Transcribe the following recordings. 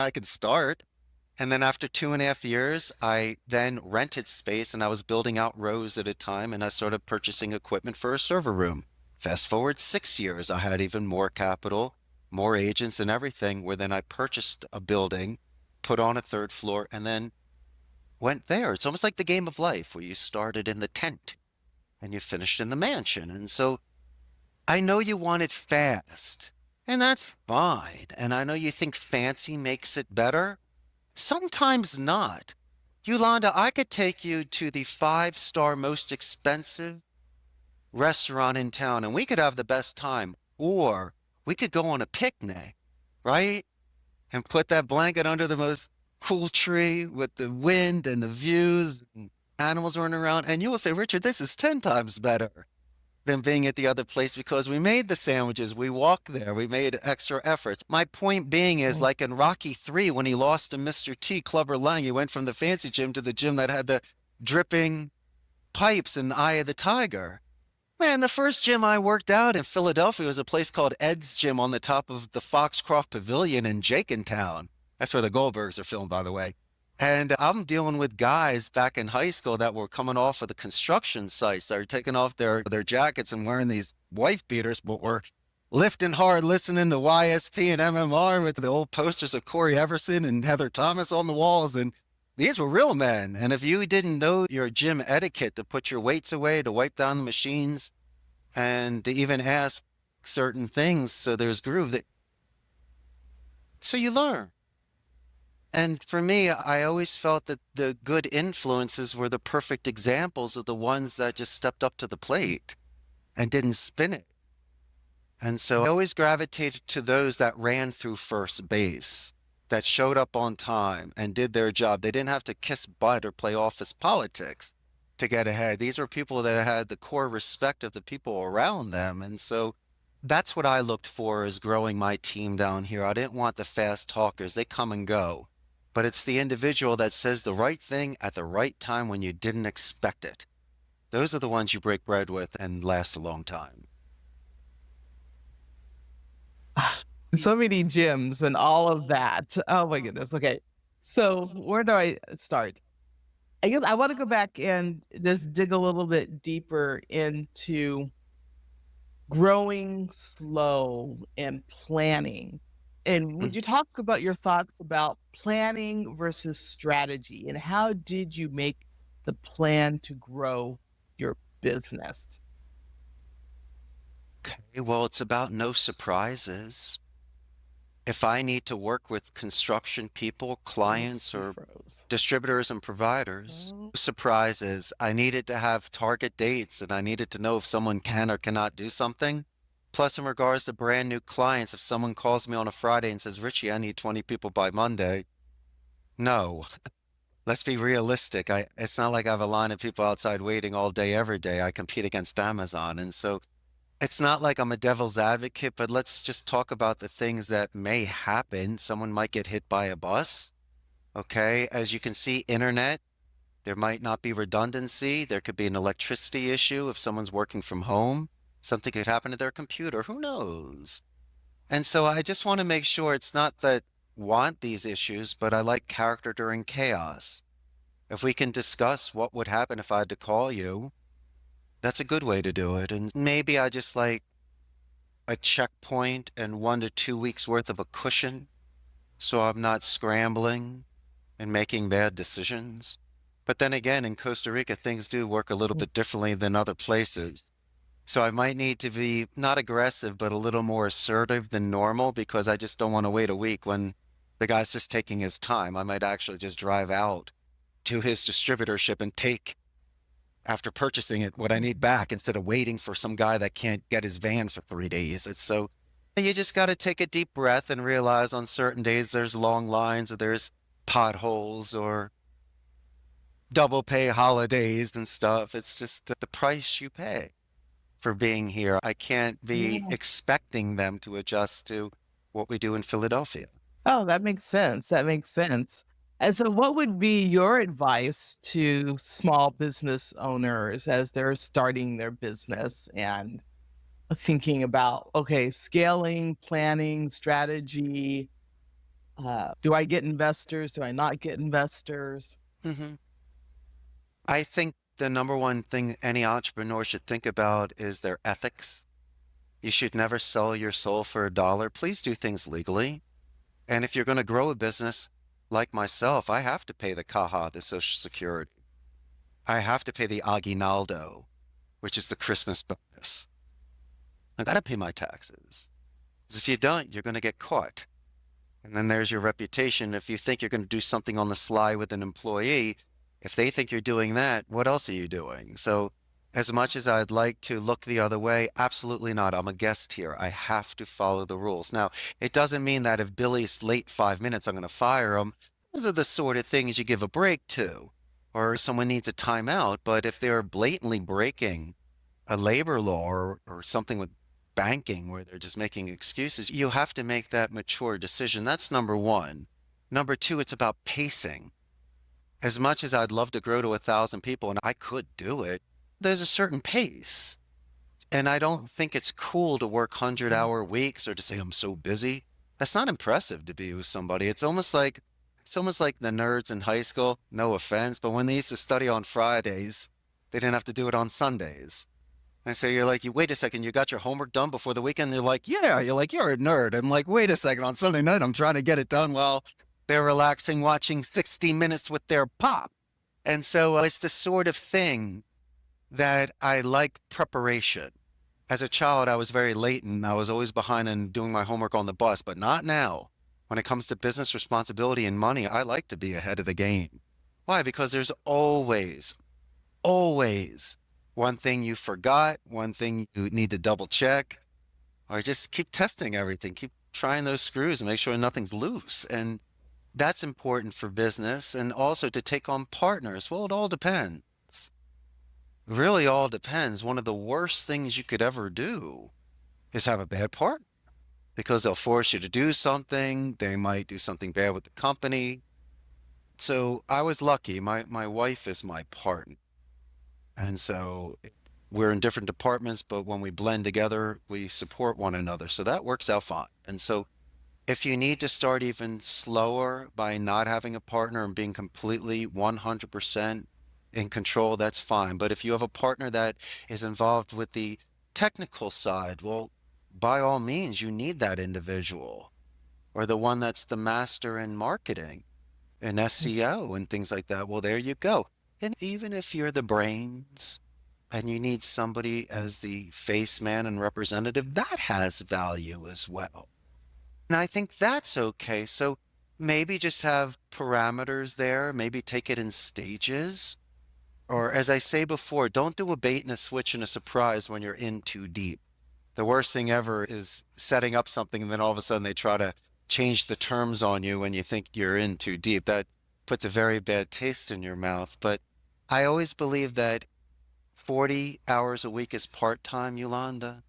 I could start. And then after 2.5 years, I then rented space and I was building out rows at a time and I started purchasing equipment for a server room. Fast forward 6 years, I had even more capital, more agents and everything, where then I purchased a building, put on a third floor, and then went there. It's almost like the game of life where you started in the tent and you finished in the mansion. And so I know you want it fast, and that's fine. And I know you think fancy makes it better. Sometimes not. Yolanda, I could take you to the five-star most expensive restaurant in town and we could have the best time. Or we could go on a picnic, right? And put that blanket under the most cool tree with the wind and the views and animals running around. And you will say, Richard, this is 10 times better than being at the other place because we made the sandwiches, we walked there, we made extra efforts. My point being is Mm. like in Rocky 3 when he lost to Mr. T, Clubber Lang, he went from the fancy gym to the gym that had the dripping pipes and Eye of the Tiger. Man, the first gym I worked out in Philadelphia was a place called Ed's Gym on the top of the Foxcroft Pavilion in Jenkintown. That's where the Goldbergs are filmed, by the way. And I'm dealing with guys back in high school that were coming off of the construction sites. They're taking off their jackets and wearing these wife beaters, but were lifting hard, listening to YSP and MMR with the old posters of Corey Everson and Heather Thomas on the walls. And these were real men. And if you didn't know your gym etiquette to put your weights away, to wipe down the machines, and to even ask certain things so there's groove that so you learn. And for me, I always felt that the good influences were the perfect examples of the ones that just stepped up to the plate and didn't spin it. And so I always gravitated to those that ran through first base, that showed up on time and did their job. They didn't have to kiss butt or play office politics to get ahead. These were people that had the core respect of the people around them. And so that's what I looked for as growing my team down here. I didn't want the fast talkers. They come and go. But it's the individual that says the right thing at the right time when you didn't expect it. Those are the ones you break bread with and last a long time. So many gyms and all of that. Oh my goodness. Okay. So where do I start? I guess I want to go back and just dig a little bit deeper into growing slow and planning. And would Mm. you talk about your thoughts about planning versus strategy and how did you make the plan to grow your business? Okay, well, it's about no surprises. If I need to work with construction people, Oops, clients, you or froze. distributors and providers, Oh, surprises. I needed to have target dates and I needed to know if someone can or cannot do something. Plus, in regards to brand new clients, if someone calls me on a Friday and says, Richie, I need 20 people by Monday, no. Let's be realistic. It's not like I have a line of people outside waiting all day, every day. I compete against Amazon. And so it's not like I'm a devil's advocate, but let's just talk about the things that may happen. Someone might get hit by a bus. Okay. As you can see, internet, there might not be redundancy. There could be an electricity issue if someone's working from home. Something could happen to their computer. Who knows? And so I just want to make sure it's not that want these issues, but I like character during chaos. If we can discuss what would happen if I had to call you, that's a good way to do it. And maybe I just like a checkpoint and 1 to 2 weeks worth of a cushion so I'm not scrambling and making bad decisions. But then again, in Costa Rica, things do work a little bit differently than other places. So I might need to be not aggressive, but a little more assertive than normal because I just don't want to wait a week when the guy's just taking his time. I might actually just drive out to his distributorship and take, after purchasing it, what I need back instead of waiting for some guy that can't get his van for 3 days. It's so you just got to take a deep breath and realize on certain days there's long lines or there's potholes or double pay holidays and stuff. It's just the price you pay for being here. I can't be yeah. expecting them to adjust to what we do in Philadelphia. Oh, that makes sense. That makes sense. And so, what would be your advice to small business owners as they're starting their business and thinking about, okay, scaling, planning, strategy? Do I get investors? Do I not get investors? Hmm. I think the number one thing any entrepreneur should think about is their ethics. You should never sell your soul for a dollar. Please do things legally. And if you're going to grow a business like myself, I have to pay the caja, the Social Security. I have to pay the aguinaldo, which is the Christmas bonus. I got to pay my taxes. Because if you don't, you're going to get caught. And then there's your reputation. If you think you're going to do something on the sly with an employee, if they think you're doing that, what else are you doing? So, as much as I'd like to look the other way, absolutely not. I'm a guest here. I have to follow the rules. Now, it doesn't mean that if Billy's late 5 minutes, I'm going to fire him. Those are the sort of things you give a break to, or someone needs a timeout. But if they're blatantly breaking a labor law or something with banking where they're just making excuses, you have to make that mature decision. That's number one. Number two, it's about pacing. As much as I'd love to grow to 1,000 people, and I could do it, there's a certain pace. And I don't think it's cool to work 100-hour weeks or to say I'm so busy. That's not impressive to be with somebody. It's almost like the nerds in high school, no offense, but when they used to study on Fridays, they didn't have to do it on Sundays. And so you're like, you wait a second, you got your homework done before the weekend? They're like, yeah. You're like, you're a nerd. I'm like, wait a second, on Sunday night, I'm trying to get it done while they're relaxing, watching 60 Minutes with their pop. And so it's the sort of thing that I like preparation. As a child, I was very late and I was always behind in doing my homework on the bus, but not now. When it comes to business responsibility and money, I like to be ahead of the game. Why? Because there's always one thing you forgot, one thing you need to double check, or just keep testing everything. Keep trying those screws and make sure nothing's loose. And that's important for business and also to take on partners. Well, it all depends. Really all depends. One of the worst things you could ever do is have a bad partner because they'll force you to do something. They might do something bad with the company. So I was lucky. My wife is my partner. And so we're in different departments, but when we blend together, we support one another. So that works out fine. And so if you need to start even slower by not having a partner and being completely 100% in control, that's fine. But if you have a partner that is involved with the technical side, well, by all means, you need that individual or the one that's the master in marketing and SEO and things like that. Well, there you go. And even if you're the brains and you need somebody as the face man and representative, that has value as well. And I think that's okay. So maybe just have parameters there, maybe take it in stages. Or as I say before, don't do a bait and a switch and a surprise when you're in too deep. The worst thing ever is setting up something and then all of a sudden they try to change the terms on you when you think you're in too deep. That puts a very bad taste in your mouth. But I always believe that 40 hours a week is part-time, Yolanda.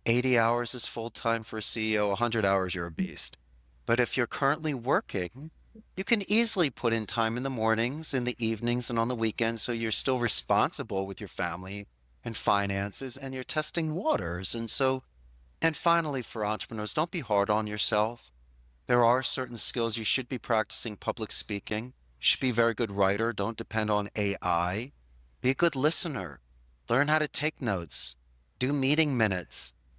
80 hours is full-time for a CEO. 100 hours, you're a beast. But if you're currently working, you can easily put in time in the mornings, in the evenings, and on the weekends so you're still responsible with your family and finances and you're testing waters. And so, and finally, for entrepreneurs, don't be hard on yourself. There are certain skills you should be practicing public speaking. You should be a very good writer. Don't depend on AI. Be a good listener. Learn how to take notes. Do meeting minutes.